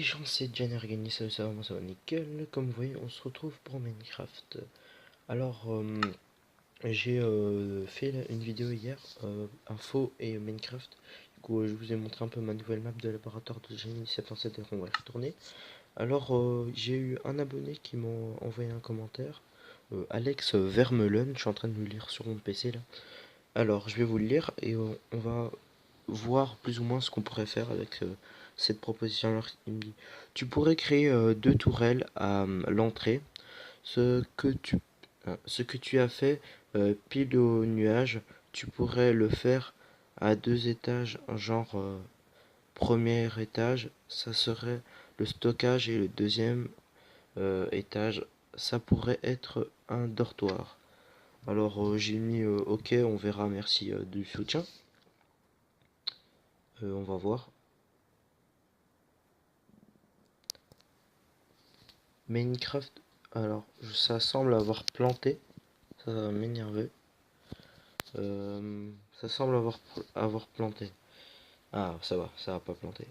gens, c'est Janergani, ça va nickel. Comme vous voyez, on se retrouve pour Minecraft. Alors, j'ai fait une vidéo hier, info et Minecraft. Du coup, je vous ai montré un peu ma nouvelle map de laboratoire de génie 77 et on va y retourner. Alors, j'ai eu un abonné qui m'a envoyé un commentaire. Alex Vermeulen, je suis en train de le lire sur mon PC là. Alors, je vais vous le lire et on va voir plus ou moins ce qu'on pourrait faire avec cette proposition. Alors, il me dit, tu pourrais créer deux tourelles à l'entrée, ce que tu as fait pile au nuage, tu pourrais le faire à deux étages, genre premier étage, ça serait le stockage et le deuxième étage, ça pourrait être un dortoir. Alors j'ai mis OK, on verra, merci du soutien. On va voir. Minecraft, alors ça semble avoir planté, ça va m'énerver. Ça semble avoir planté. Ah, ça va, ça va pas planter.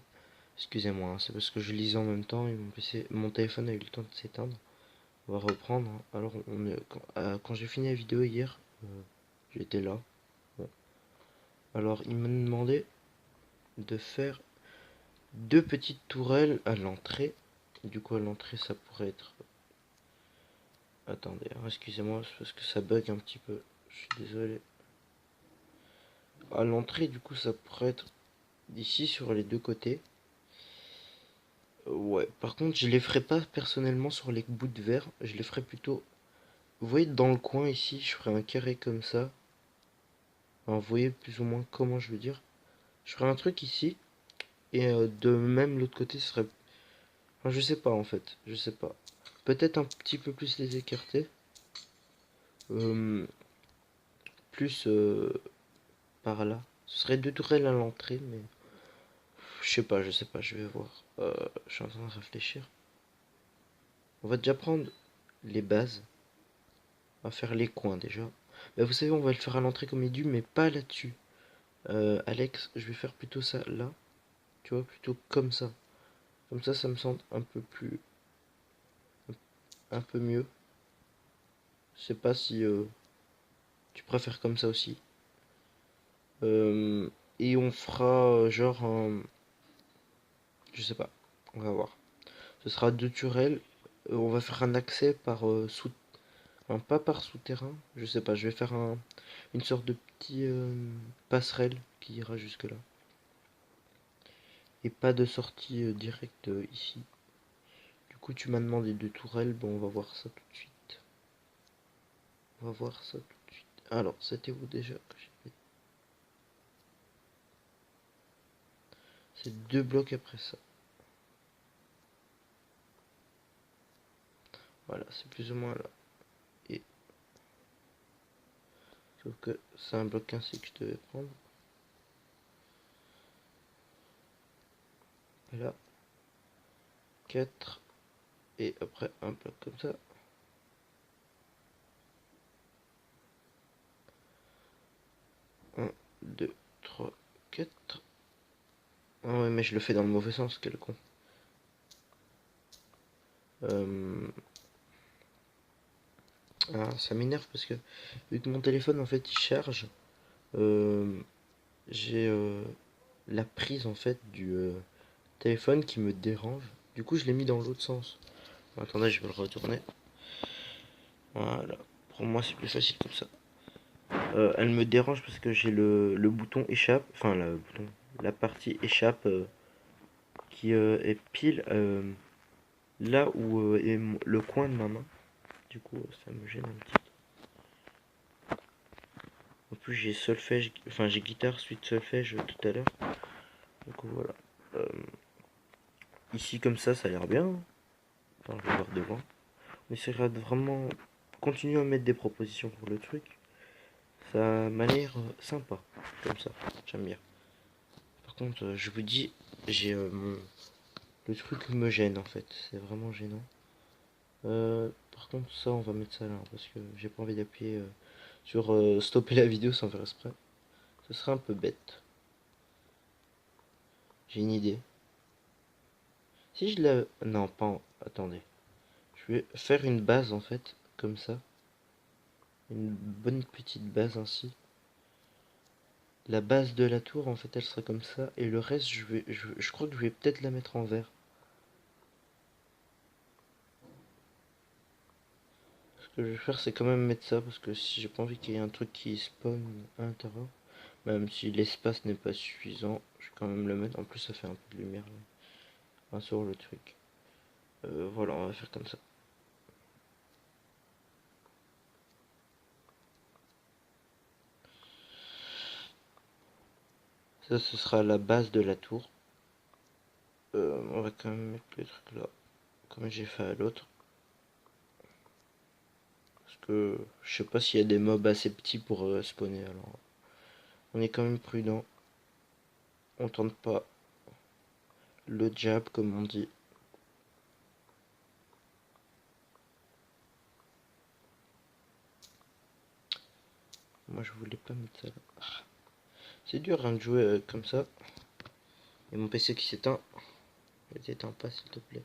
Excusez-moi, hein, c'est parce que je lisais en même temps et mon téléphone a eu le temps de s'éteindre. On va reprendre, hein. Alors, quand j'ai fini la vidéo hier, j'étais là. Bon. Alors, il m'a demandé de faire deux petites tourelles à l'entrée. Du coup, à l'entrée, ça pourrait être. Attendez, hein, excusez-moi, c'est parce que ça bug un petit peu. Je suis désolé. À l'entrée, du coup, ça pourrait être d'ici sur les deux côtés. Ouais, par contre, je les ferai pas personnellement sur les bouts de verre. Je les ferai plutôt. Vous voyez, dans le coin ici, je ferai un carré comme ça. Enfin, vous voyez plus ou moins comment je veux dire. Je ferai un truc ici. Et de même l'autre côté, ce serait. Enfin, je sais pas en fait. Je sais pas. Peut-être un petit peu plus les écarter. Euh, plus par là. Ce serait deux tourelles à l'entrée, mais. Je sais pas, je vais voir. Je suis en train de réfléchir. On va déjà prendre les bases. On va faire les coins déjà. Bah, vous savez, on va le faire à l'entrée comme il est dû, mais pas là-dessus. Alex, je vais faire plutôt ça là. Tu vois, plutôt comme ça. Comme ça me semble un peu plus. Un peu mieux. Je sais pas si tu préfères comme ça aussi. Et on fera genre un. Je sais pas. On va voir. Ce sera deux turelles. On va faire un accès par sous. Enfin, pas par souterrain. Je sais pas. Je vais faire une sorte de petit passerelle qui ira jusque là. Et pas de sortie directe ici. Du coup, tu m'as demandé deux tourelles. Bon, on va voir ça tout de suite. On va voir ça tout de suite. Alors, c'était où déjà que j'ai fait? C'est deux blocs après ça. Voilà, c'est plus ou moins là. Et sauf que c'est un bloc ainsi que je devais prendre. Et là, 4. Et après un bloc comme ça. Un, 2, 3, 4. Ah ouais, mais je le fais dans le mauvais sens, quel con. Ça m'énerve parce que vu que mon téléphone en fait il charge, j'ai la prise en fait du téléphone qui me dérange. Du coup, je l'ai mis dans l'autre sens. Attendez, je vais le retourner. Voilà. Pour moi, c'est plus facile comme ça. Elle me dérange parce que j'ai le bouton échappe, enfin la partie échappe qui est pile là où est le coin de ma main. Du coup, ça me gêne un petit peu. En plus, j'ai solfège, enfin j'ai guitare suite solfège tout à l'heure. Donc voilà. Euh, Ici comme ça a l'air bien. Enfin, je vais voir devant. On essaiera de vraiment continuer à mettre des propositions pour le truc. Ça m'a l'air sympa, comme ça. J'aime bien. Par contre, je vous dis, j'ai le truc me gêne en fait. C'est vraiment gênant. Par contre, ça, on va mettre ça là parce que j'ai pas envie d'appuyer sur stopper la vidéo sans faire exprès. Ce serait un peu bête. J'ai une idée. Si je la... Non, pas... Attendez. Je vais faire une base, en fait, comme ça. Une bonne petite base, ainsi. La base de la tour, en fait, elle sera comme ça. Et le reste, je crois que je vais peut-être la mettre en vert. Ce que je vais faire, c'est quand même mettre ça. Parce que si j'ai pas envie qu'il y ait un truc qui spawn à l'intérieur. Même si l'espace n'est pas suffisant, je vais quand même le mettre. En plus, ça fait un peu de lumière là. Enfin, sur le truc. Voilà, on va faire comme ça. Ça, ce sera la base de la tour. On va quand même mettre le truc là. Comme j'ai fait à l'autre. Parce que je sais pas s'il y a des mobs assez petits pour spawner. Alors, on est quand même prudent. On tente pas le jab, comme on dit. Moi, je voulais pas mettre ça là. C'est dur hein, de jouer comme ça. Et mon PC qui s'éteint. Ne t'éteins pas, s'il te plaît.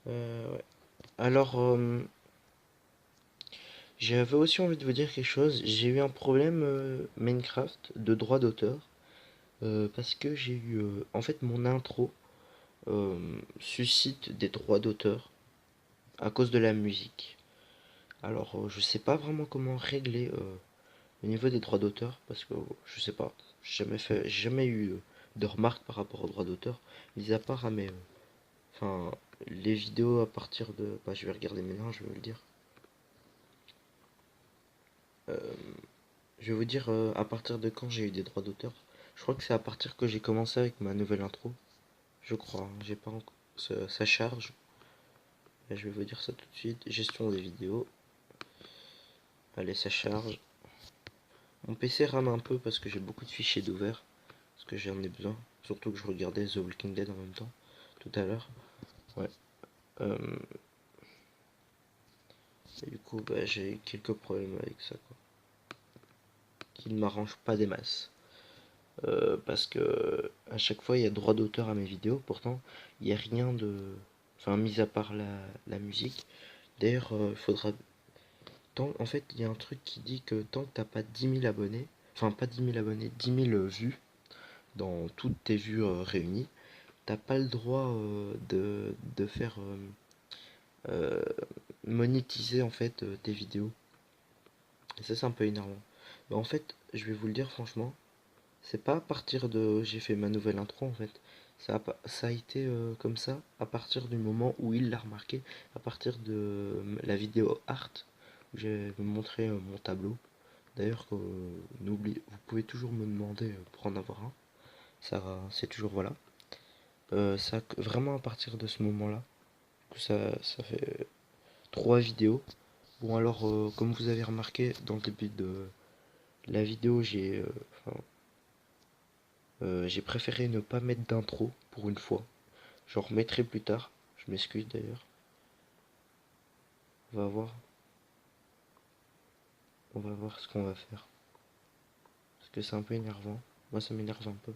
Ouais. Alors, j'avais aussi envie de vous dire quelque chose. J'ai eu un problème Minecraft de droit d'auteur. Parce que j'ai eu... en fait, mon intro suscite des droits d'auteur à cause de la musique. Alors, je sais pas vraiment comment régler au niveau des droits d'auteur, parce que je sais pas, j'ai jamais eu de remarques par rapport aux droits d'auteur, mis à part à mes, enfin, les vidéos à partir de, bah, je vais regarder maintenant, je vais vous le dire. Euh, je vais vous dire à partir de quand j'ai eu des droits d'auteur. Je crois que c'est à partir que j'ai commencé avec ma nouvelle intro, je crois. Hein. J'ai pas encore, ça charge. Et je vais vous dire ça tout de suite. Gestion des vidéos. Allez, ça charge. Mon PC rame un peu parce que j'ai beaucoup de fichiers d'ouvert. Parce que j'en ai besoin. Surtout que je regardais The Walking Dead en même temps. Tout à l'heure. Ouais. Euh, et du coup, bah, j'ai quelques problèmes avec ça. Quoi. Qui ne m'arrangent pas des masses. Parce que à chaque fois, il y a droit d'auteur à mes vidéos. Pourtant, il n'y a rien de... Enfin, mis à part la musique. D'ailleurs, il faudra... En fait, il y a un truc qui dit que tant que t'as pas 10 000 abonnés... Enfin, pas 10 000 abonnés, 10 000 vues dans toutes tes vues réunies, t'as pas le droit de faire euh, monétiser en fait tes vidéos. Et ça c'est un peu énervant. Mais en fait, je vais vous le dire franchement, c'est pas à partir de j'ai fait ma nouvelle intro en fait. Ça a été comme ça à partir du moment où il l'a remarqué, à partir de la vidéo art où j'ai montré mon tableau. D'ailleurs, n'oubliez, vous pouvez toujours me demander pour en avoir un. Ça, c'est toujours voilà. Ça, vraiment à partir de ce moment-là, que ça fait 3 vidéos. Bon alors, comme vous avez remarqué dans le début de la vidéo, enfin, j'ai préféré ne pas mettre d'intro pour une fois. J'en remettrai plus tard. Je m'excuse d'ailleurs. On va voir. On va voir ce qu'on va faire. Parce que c'est un peu énervant. Moi, ça m'énerve un peu.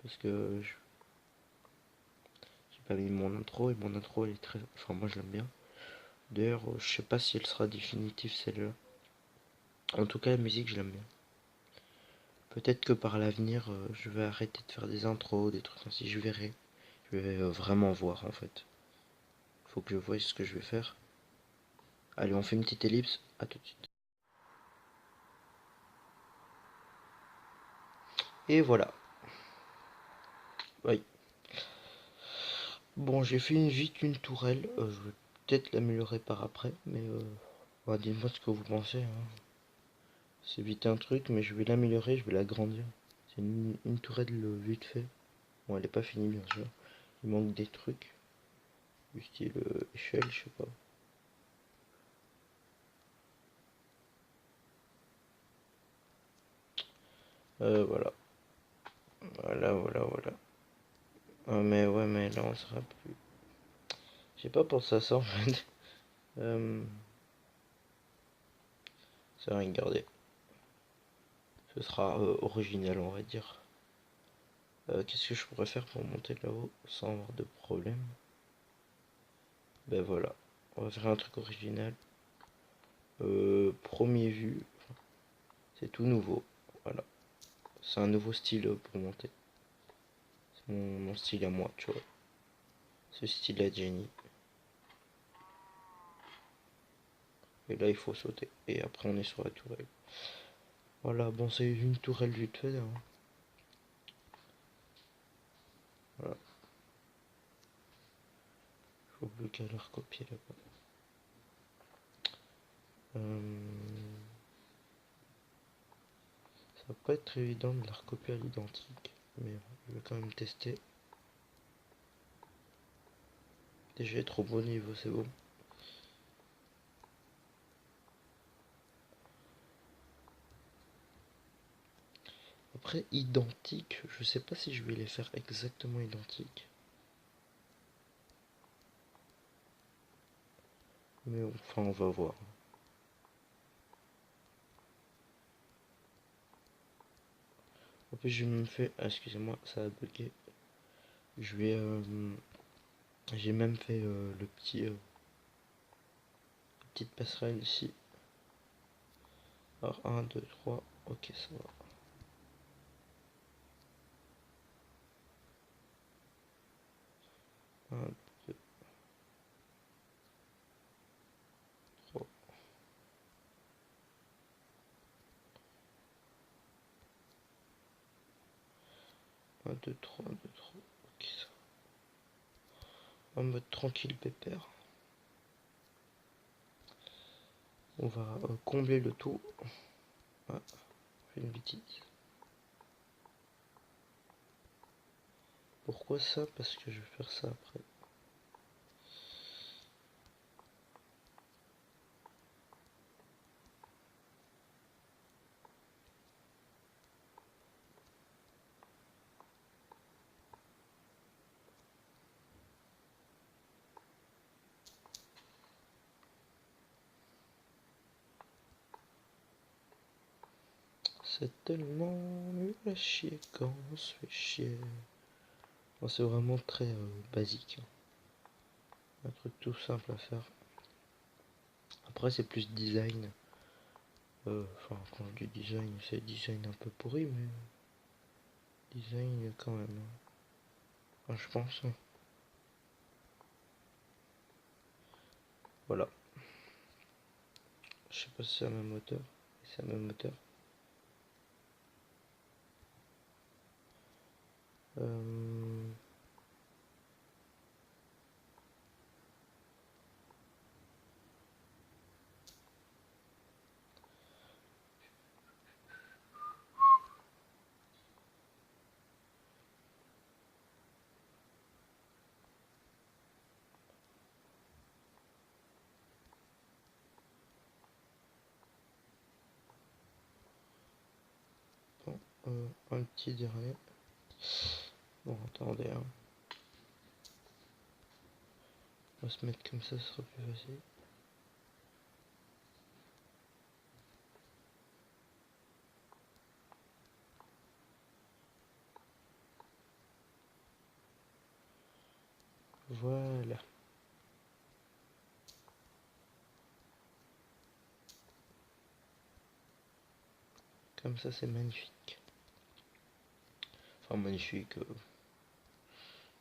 Parce que j'ai pas mis mon intro et mon intro elle est très... Enfin, moi je l'aime bien. D'ailleurs, je sais pas si elle sera définitive celle-là. En tout cas, la musique, je l'aime bien. Peut-être que par l'avenir, je vais arrêter de faire des intros, des trucs ainsi, je verrai. Je vais vraiment voir en fait. Faut que je voie ce que je vais faire. Allez, on fait une petite ellipse. À tout de suite. Et voilà. Oui. Bon, j'ai fait vite une tourelle. Je vais peut-être l'améliorer par après. Mais bah, dites-moi ce que vous pensez. Hein. C'est vite un truc, mais je vais l'améliorer, je vais l'agrandir. C'est une tourelle vite fait. Bon, elle est pas finie bien sûr. Il manque des trucs. Du style échelle, je sais pas. Voilà. Voilà, voilà, voilà. Ah, mais ouais, mais là on sera plus. J'ai pas pensé à ça en fait. Euh, ça va regarder. Ce sera original, on va dire. Qu'est-ce que je pourrais faire pour monter là-haut sans avoir de problème? Ben voilà, on va faire un truc original. Premier vue, c'est tout nouveau. Voilà, c'est un nouveau style pour monter. C'est mon style à moi, tu vois. Ce style à Jenny. Et là, il faut sauter. Et après, on est sur la tourelle. Voilà, bon, c'est une tourelle vite fait. Hein. Voilà. Faut plus qu'à la recopier là-bas. Ça va pas être évident de la recopier à l'identique. Mais je vais quand même tester. Déjà, être au bon niveau, c'est bon. Après, identique, je sais pas si je vais les faire exactement identiques. Mais enfin, on va voir. En plus, j'ai même fait... Ah, excusez-moi, ça a bugué. Je vais... J'ai même fait le petit... petite passerelle ici. Alors, 1, 2, 3. Ok, ça va. 1, 2, 3. 1, 2, 3, 1, 2, 3. Ok, ça va. En mode tranquille, pépère. On va combler le tout. Ah, j'ai une bêtise. Pourquoi ça? Parce que je vais faire ça après. C'est tellement nul à chier quand on se fait chier. Bon, c'est vraiment très basique. Hein. Un truc tout simple à faire. Après, c'est plus design. Enfin, quand je dis design, c'est design un peu pourri, mais design quand même. Hein. Enfin, je pense. Hein. Voilà. Je sais pas si c'est la même hauteur. C'est la même hauteur. Euh... Bon, un petit dernier. Bon, attendez. Hein. On va se mettre comme ça, ce sera plus facile. Voilà. Comme ça, c'est magnifique. Enfin, magnifique.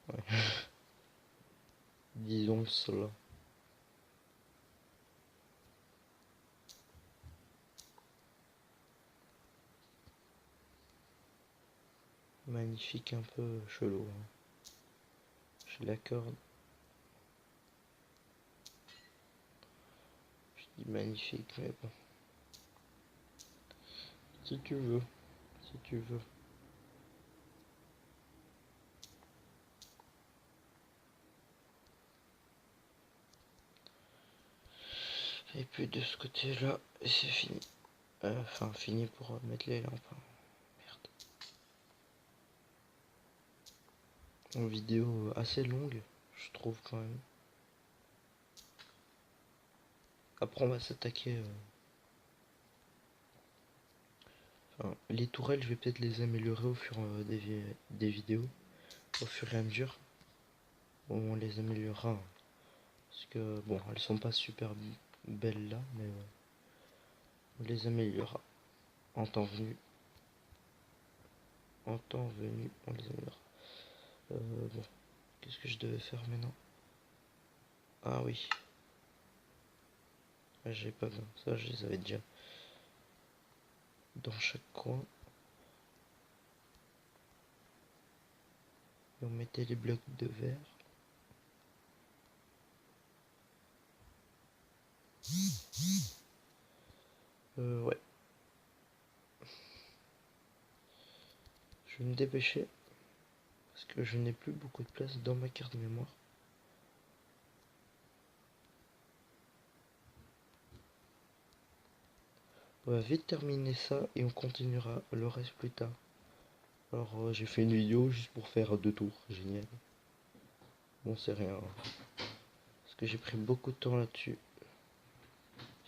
Ouais. Disons cela. Magnifique, un peu chelou. Hein. Je l'accorde. Je dis magnifique, mais bon. Si tu veux. Si tu veux. Et puis de ce côté-là, c'est fini. Enfin, fini pour mettre les lampes. Hein. Merde. Une vidéo assez longue, je trouve quand même. Après, on va s'attaquer. Hein, les tourelles, je vais peut-être les améliorer au fur des vidéos, au fur et à mesure. On les améliorera. Hein. Parce que, bon, elles sont pas super belles là, mais on les améliorera. En temps venu. En temps venu, on les améliorera. Bon, qu'est-ce que je devais faire maintenant? Ah oui. Ah, j'ai pas besoin. Ça, je les avais déjà. Dans chaque coin. Et on mettait les blocs de verre. Ouais. Je vais me dépêcher. Parce que je n'ai plus beaucoup de place dans ma carte mémoire. On va vite terminer ça et on continuera le reste plus tard. Alors j'ai fait une vidéo juste pour faire 2 tours. Génial. Bon c'est rien. Parce que j'ai pris beaucoup de temps là-dessus.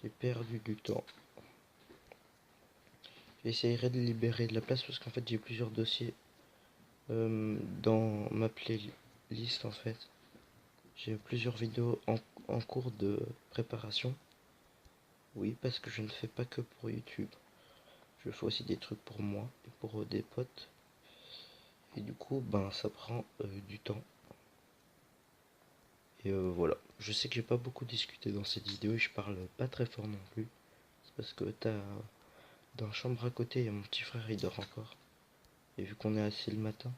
J'ai perdu du temps. J'essayerai de libérer de la place parce qu'en fait j'ai plusieurs dossiers dans ma playlist en fait. J'ai plusieurs vidéos en cours de préparation. Oui, parce que je ne fais pas que pour YouTube. Je fais aussi des trucs pour moi et pour des potes. Et du coup, ben ça prend du temps. Et voilà. Je sais que j'ai pas beaucoup discuté dans cette vidéo et je parle pas très fort non plus. C'est parce que dans la chambre à côté, il y a mon petit frère, il dort encore. Et vu qu'on est assis le matin,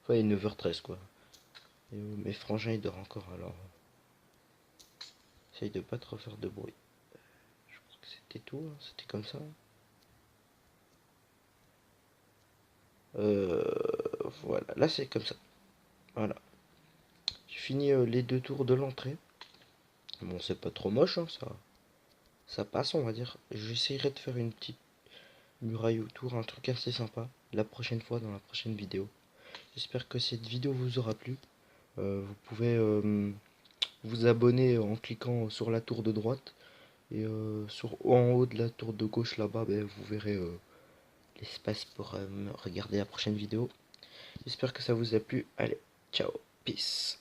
enfin il est 9h13 quoi. Et mes frangins ils dorment encore alors essaye de pas trop faire de bruit. Je crois que c'était tout, hein. C'était comme ça. Euh, voilà, là c'est comme ça. Voilà. J'ai fini les 2 tours de l'entrée. Bon c'est pas trop moche hein, ça passe on va dire. J'essayerai de faire une petite muraille autour, un truc assez sympa la prochaine fois dans la prochaine vidéo. J'espère que cette vidéo vous aura plu. Vous pouvez vous abonner en cliquant sur la tour de droite et en haut de la tour de gauche là-bas, ben, vous verrez l'espace pour regarder la prochaine vidéo. J'espère que ça vous a plu. Allez, ciao, peace.